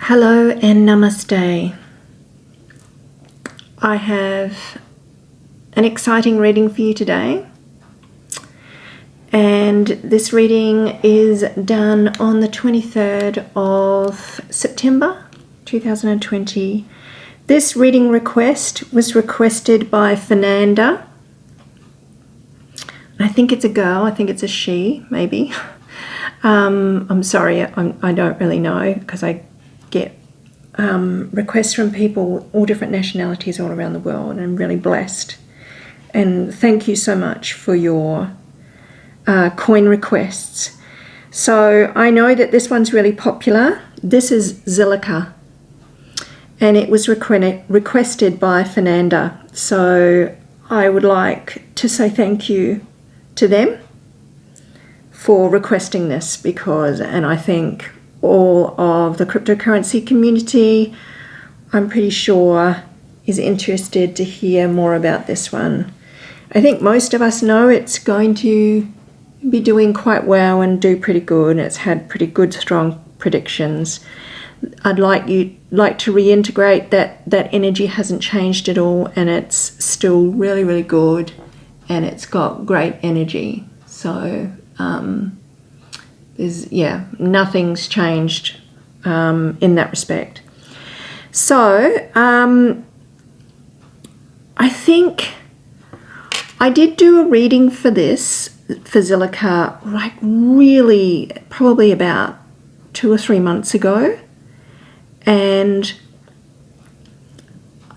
Hello and namaste. I have an exciting reading for you today, and this reading is done on the 23rd of September 2020. This reading request was requested by Fernanda. I think it's a girl, I think it's a she, maybe. I'm sorry, I don't really know, because I get requests from people, all different nationalities all around the world, and I'm really blessed. And thank you so much for your coin requests. So I know that this one's really popular. This is Zilliqa, and it was requested by Fernanda. So I would like to say thank you to them for requesting this, because, and I think all of the cryptocurrency community, I'm pretty sure, is interested to hear more about this one. I think most of us know it's going to be doing quite well and do pretty good. It's had pretty good, strong predictions. I'd like to reintegrate that energy hasn't changed at all, and it's still really, really good, and it's got great energy. So nothing's changed in that respect. So I think I did do a reading for this, for Zilliqa, like really probably about 2 or 3 months ago, and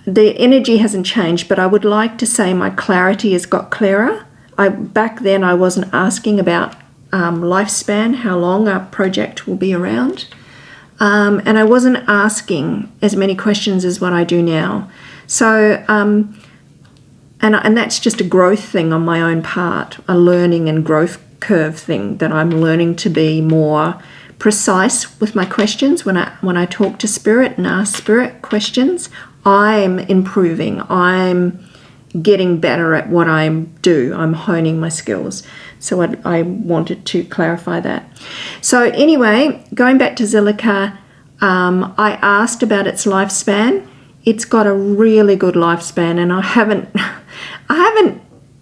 the energy hasn't changed, but I would like to say my clarity has got clearer. Back then I wasn't asking about lifespan, how long our project will be around, and I wasn't asking as many questions as what I do now. So and that's just a growth thing on my own part, a learning and growth curve thing, that I'm learning to be more precise with my questions. When I talk to Spirit and ask Spirit questions, I'm improving. I'm getting better at what I do. I'm honing my skills. So I wanted to clarify that. So anyway, going back to Zilliqa, I asked about its lifespan. It's got a really good lifespan, and I haven't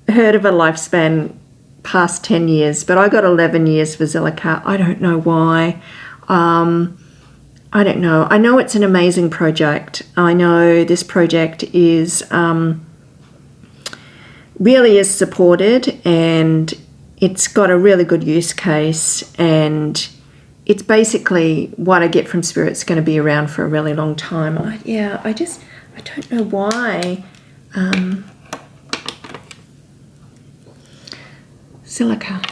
heard of a lifespan past 10 years, but I got 11 years for Zilliqa. I don't know why. I don't know. I know it's an amazing project. I know this project is really is supported, and it's got a really good use case, and it's basically what I get from Spirit's going to be around for a really long time. I don't know why. Zilliqa.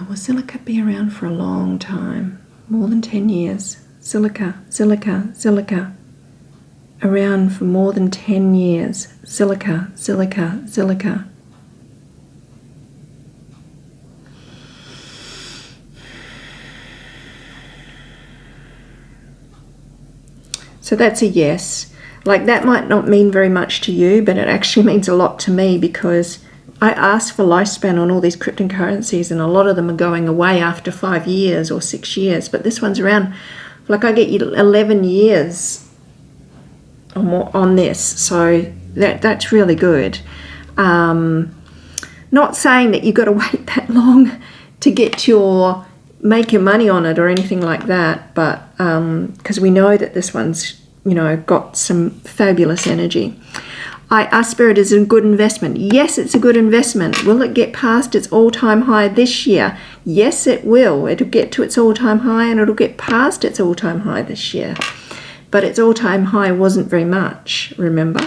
Will Zilliqa be around for a long time? More than 10 years. Zilliqa. Around for more than 10 years. Zilliqa. So that's a yes. Like, that might not mean very much to you, but it actually means a lot to me, because I ask for lifespan on all these cryptocurrencies, and a lot of them are going away after 5 years or 6 years, but this one's around, like, I get you 11 years or more on this, so that's really good. Not saying that you've got to wait that long to make your money on it or anything like that, but because we know that this one's got some fabulous energy. I asked Spirit, is it a good investment? Yes, it's a good investment. Will it get past its all-time high this year? Yes, it will. It'll get to its all-time high, and it'll get past its all-time high this year. But its all-time high wasn't very much, remember?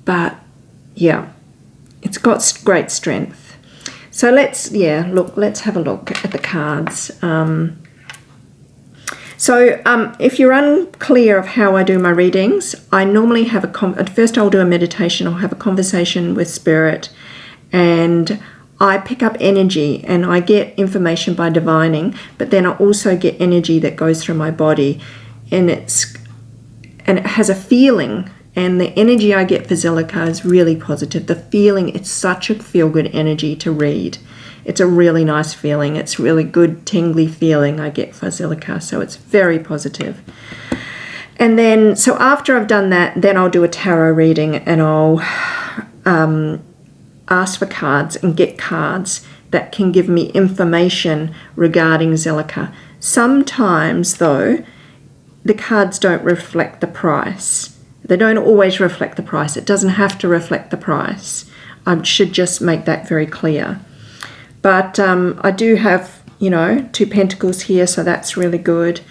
But yeah, it's got great strength. So let's have a look at the cards. So if you're unclear of how I do my readings, I normally have at first I'll do a meditation. I'll have a conversation with Spirit, and I pick up energy, and I get information by divining, but then I also get energy that goes through my body, and it has a feeling, and the energy I get for Zilliqa is really positive. The feeling, it's such a feel-good energy to read. It's a really nice feeling. It's really good, tingly feeling I get for Zilliqa, so it's very positive. And then, so after I've done that, then I'll do a tarot reading, and I'll ask for cards and get cards that can give me information regarding Zilliqa. Sometimes, though, the cards don't reflect the price. They don't always reflect the price. It doesn't have to reflect the price. I should just make that very clear. But I do have, you know, 2 pentacles here, so that's really good.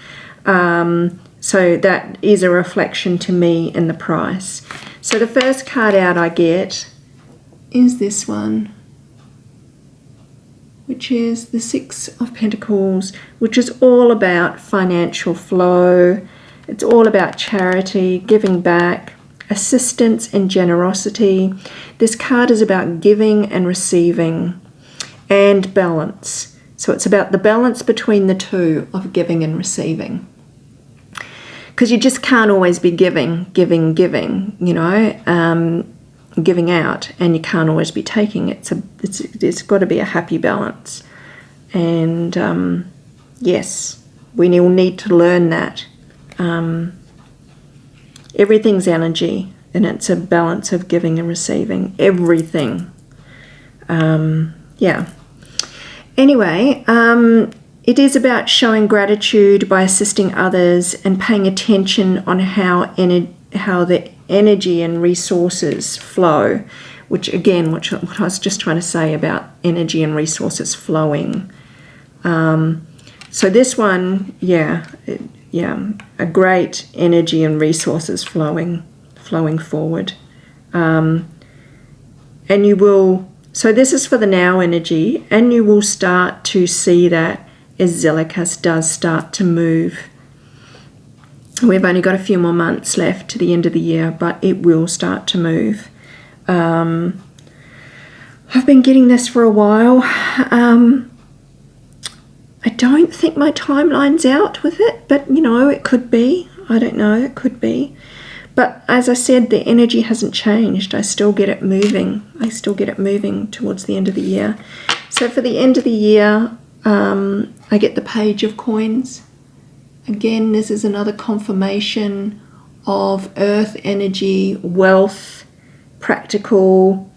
So that is a reflection to me in the price. So the first card out I get is this one, which is the 6 of Pentacles, which is all about financial flow. It's all about charity, giving back, assistance and generosity. This card is about giving and receiving and balance. So it's about the balance between the two of giving and receiving. Because you just can't always be giving, you know, giving out, and you can't always be taking. It's got to be a happy balance. And yes, we will need to learn that. Everything's energy, and it's a balance of giving and receiving. Everything. Yeah. Anyway, it is about showing gratitude by assisting others and paying attention on how the energy and resources flow, which what I was just trying to say about energy and resources flowing. So this one, a great energy and resources flowing forward. And you will, so this is for the now energy, and you will start to see that as Zilliqa does start to move. We've only got a few more months left to the end of the year, but it will start to move. I've been getting this for a while. I don't think my timeline's out with it, but you know, it could be. I don't know, it could be. But as I said, the energy hasn't changed. I still get it moving. I still get it moving towards the end of the year. So for the end of the year, I get the Page of Coins. Again, this is another confirmation of earth energy, wealth, practical.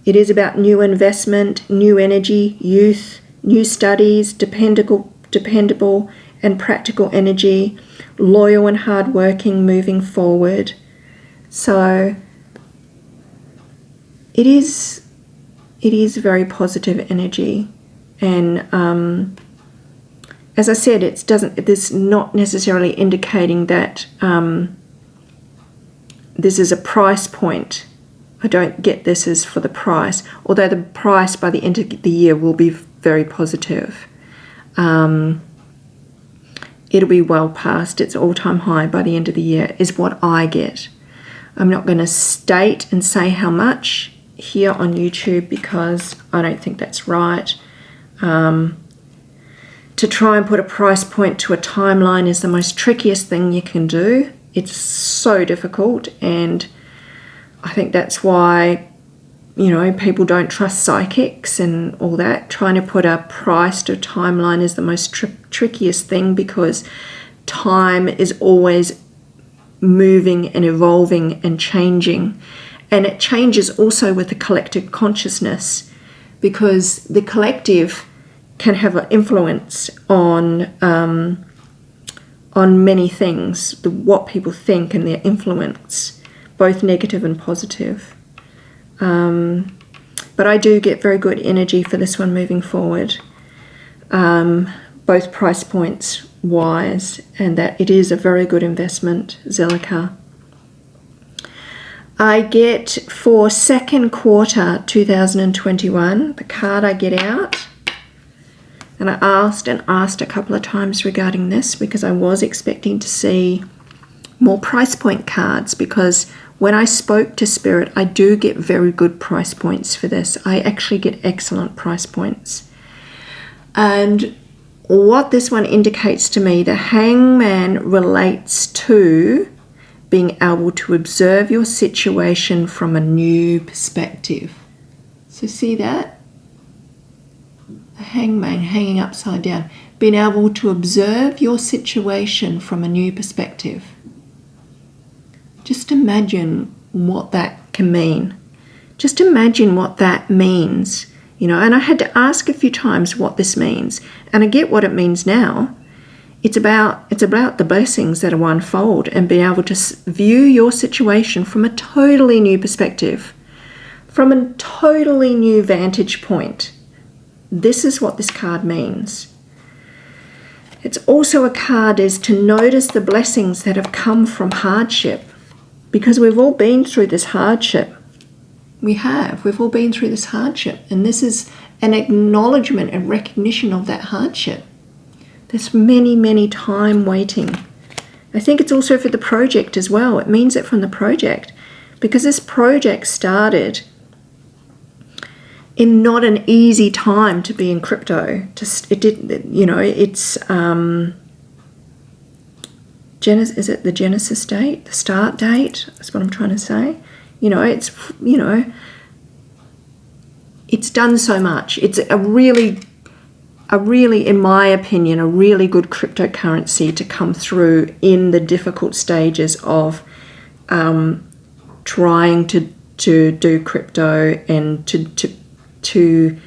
It is about new investment, new energy, youth, new studies, dependable and practical energy, loyal and hardworking, moving forward. So it is very positive energy. And as I said, it's not necessarily indicating that this is a price point. I don't get this as for the price, although the price by the end of the year will be very positive. It'll be well past its all-time high by the end of the year, is what I get. I'm not going to state and say how much here on YouTube because I don't think that's right. To try and put a price point to a timeline is the most trickiest thing you can do. It's so difficult, and I think that's why, you know, people don't trust psychics and all that. Trying to put a price to a timeline is the most trickiest thing because time is always moving and evolving and changing. And it changes also with the collective consciousness, because the collective can have an influence on many things, what people think and their influence, both negative and positive. But I do get very good energy for this one moving forward, both price points wise, and that it is a very good investment, Zilliqa. I get for second quarter 2021, the card I get out, and I asked a couple of times regarding this because I was expecting to see more price point cards, because when I spoke to Spirit, I do get very good price points for this. I actually get excellent price points. And what this one indicates to me, the Hangman relates to being able to observe your situation from a new perspective. So see that? The hangman hanging upside down. Being able to observe your situation from a new perspective. Just imagine what that can mean. Just imagine what that means. You know, and I had to ask a few times what this means. And I get what it means now. It's about the blessings that will unfold and being able to view your situation from a totally new perspective, from a totally new vantage point. This is what this card means. It's also a card is to notice the blessings that have come from hardship, because we've all been through this hardship. We've all been through this hardship, and this is an acknowledgement and recognition of that hardship. There's many time waiting. I think it's also for the project as well. It means it from the project, because this project started in not an easy time to be in crypto. It did, you know, it's is it the Genesis date, the start date? That's what I'm trying to say. You know, it's done so much. It's a really, in my opinion, a really good cryptocurrency to come through in the difficult stages of trying to do crypto and to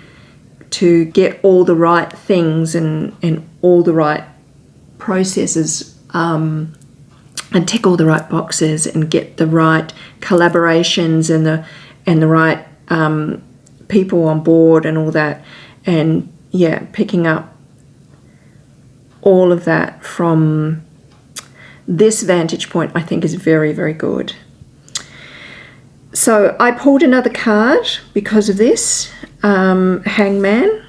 get all the right things and all the right processes and tick all the right boxes and get the right collaborations and the right people on board and all that. And yeah, picking up all of that from this vantage point, I think, is very, very good. So I pulled another card because of this, Hangman,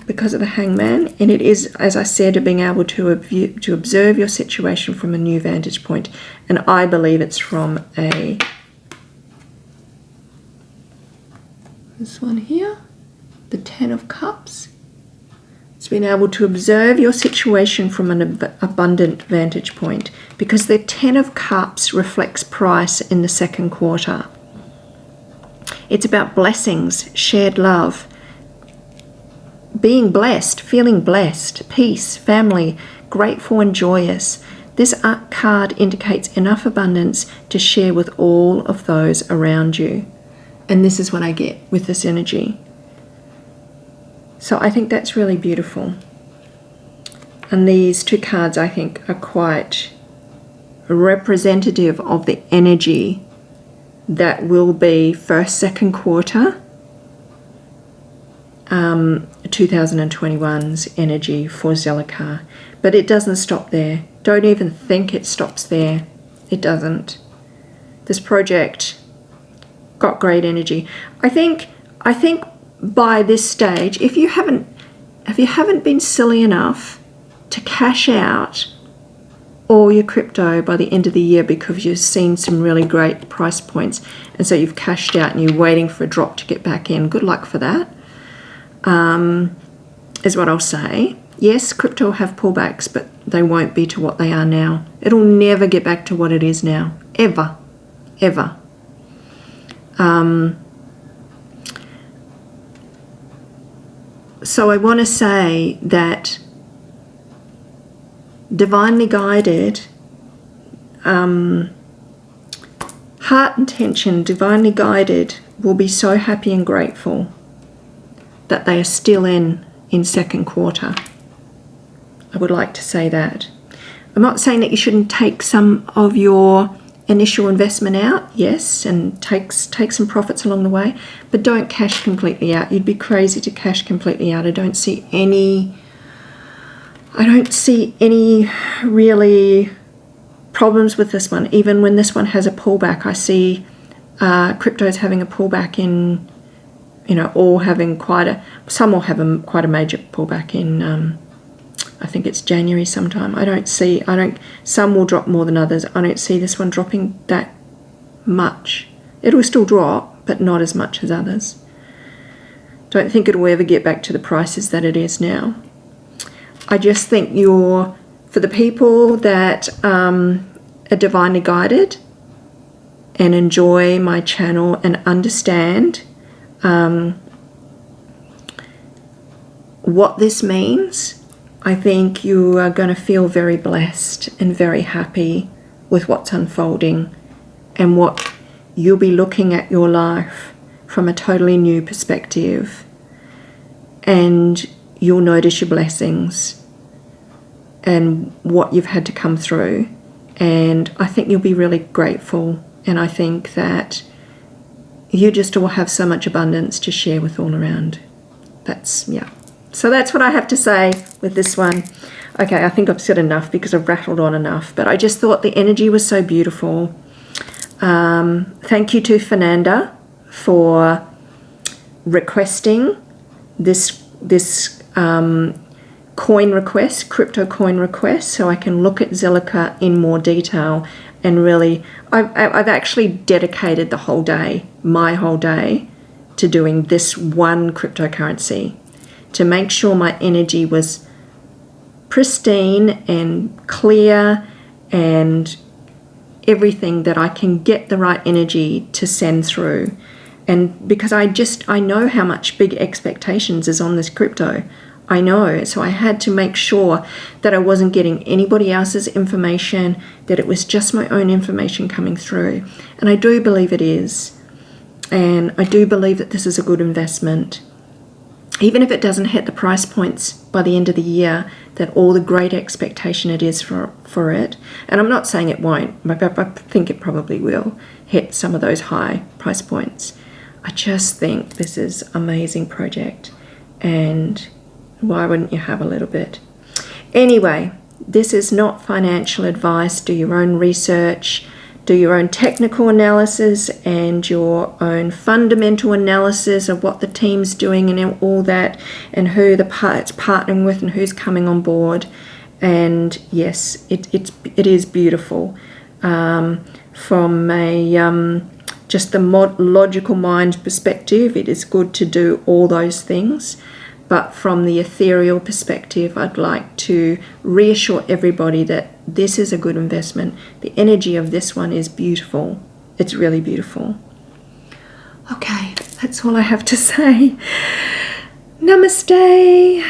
because of the Hangman, and it is, as I said, being able to observe your situation from a new vantage point, and I believe it's from this one here, the Ten of Cups. It's being able to observe your situation from an abundant vantage point, because the Ten of Cups reflects price in the second quarter. It's about blessings, shared love, being blessed, feeling blessed, peace, family, grateful and joyous. This card indicates enough abundance to share with all of those around you. And this is what I get with this energy. So I think that's really beautiful. And these two cards, I think, are quite representative of the energy that will be second quarter 2021's energy for Zilliqa. But it doesn't stop there. Don't even think it stops there. It doesn't. This project got great energy. I think by this stage, if you haven't been silly enough to cash out all your crypto by the end of the year because you've seen some really great price points, and so you've cashed out and you're waiting for a drop to get back in, good luck for that, is what I'll say. Yes, crypto will have pullbacks, but they won't be to what they are now. It'll never get back to what it is now, ever. So I want to say that divinely guided, heart intention, divinely guided, will be so happy and grateful that they are still in second quarter. I would like to say that. I'm not saying that you shouldn't take some of your initial investment out, yes, and take some profits along the way, but don't cash completely out. You'd be crazy to cash completely out. I don't see any really problems with this one. Even when this one has a pullback, I see cryptos having a pullback in, all having some will have quite a major pullback in, I think it's January sometime. Some will drop more than others. I don't see this one dropping that much. It will still drop, but not as much as others. Don't think it will ever get back to the prices that it is now. I just think for the people that divinely guided and enjoy my channel and understand what this means, I think you are going to feel very blessed and very happy with what's unfolding, and what you'll be looking at your life from a totally new perspective, and you'll notice your blessings and what you've had to come through, and I think you'll be really grateful, and I think that you just all have so much abundance to share with all around. So that's what I have to say with this one. Okay, I think I've said enough because I've rattled on enough, but I just thought the energy was so beautiful. Thank you to Fernanda for requesting this coin request, crypto coin request, so I can look at Zilliqa in more detail. And really, I've actually dedicated the whole day, my whole day, to doing this one cryptocurrency, to make sure my energy was pristine and clear and everything, that I can get the right energy to send through. And because I know how much big expectations is on this crypto. I know, so I had to make sure that I wasn't getting anybody else's information, that it was just my own information coming through. And I do believe it is. And I do believe that this is a good investment. Even if it doesn't hit the price points by the end of the year, that all the great expectation it is for it. And I'm not saying it won't, but I think it probably will hit some of those high price points. I just think this is an amazing project, and why wouldn't you have a little bit? Anyway, this is not financial advice. Do your own research, do your own technical analysis and your own fundamental analysis of what the team's doing and all that, and who it's partnering with and who's coming on board. And yes, it is beautiful. From a just the logical mind perspective, it is good to do all those things. But from the ethereal perspective, I'd like to reassure everybody that this is a good investment. The energy of this one is beautiful. It's really beautiful. Okay, that's all I have to say. Namaste.